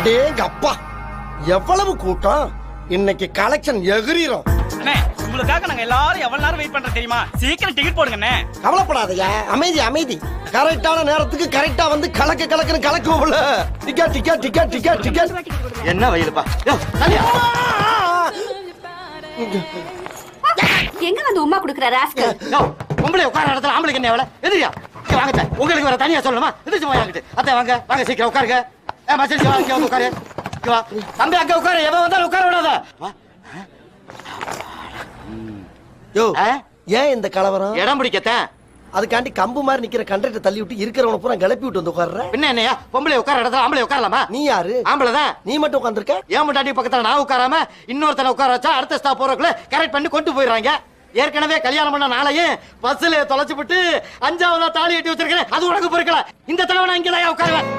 அடேங்க அப்பா, எவ்வளவு கூட்டம்! இன்னைக்கு கலெக்ஷன் எகிரிரும். அண்ணே, உங்களுக்காக நாங்க எல்லாரும் எவ்வளவு நேரம் வெயிட் பண்றோம் தெரியுமா? சீக்கிரம் டிக்கெட் போடுங்க அண்ணே. கவலைப்படாதயா, அமைதி அமைதி. கரெக்டான நேரத்துக்கு கரெக்டா வந்து கலக்குன்னு கலக்குவோம்ல. Ticket ticket ticket ticket ticket. என்ன வயலுப்பா? தனியா எங்க வந்து உமா குடுக்குற ராஸ்கல்? பொம்பளை உட்கார இடத்துல ஆம்பளைக்கு என்ன எவ்வளவு எதிரியா? வாங்க, உங்களுக்கு வேற தனியா சொல்லணுமா? எதிர்த்து போயாக்கிட்டு அத்தை வாங்க வாங்க, சீக்கிரம் உட்காருங்க. மச்சரிச்சு வாங்க, உட்காரு. தம்பி அங்க உட்காரு, எவன் வந்தாலும் உட்கார விடாத. யோ, ஏன் இந்த கலவரம்? இடம் பிடிக்கத்தான். அதுக்காண்டி கம்பு மாதிரி நிக்கிற கண்டக்டர் தள்ளி விட்டு இருக்கிறவன பூரா கிளப்பி விட்டு வந்து உட்கார்ற. பின்ன என்னையா, பொம்பளை உட்கார இடத்துல ஆம்பளை உட்காரலாமா? நீ யாரு? ஆம்பளை தான். நீ மட்டும் உட்கார்ந்திருக்க. ஏன் முட்டாட்டி பக்கத்துல நான் உட்காராம இன்னொருத்தனை உட்கார வச்சா அடுத்த ஸ்டாப் போறதுக்குள்ள கரெக்ட் பண்ணி கொண்டு போயிடுறாங்க. ஏற்கனவே கல்யாணம் பண்ண நாளையும் பஸ்ல தொலைச்சு விட்டு 5ஆவதா தாலி கட்டி வச்சிருக்கேன். அது உனக்கு பொறுக்கல. இந்த தடவை நான் இங்கதான் உட்காருவேன்.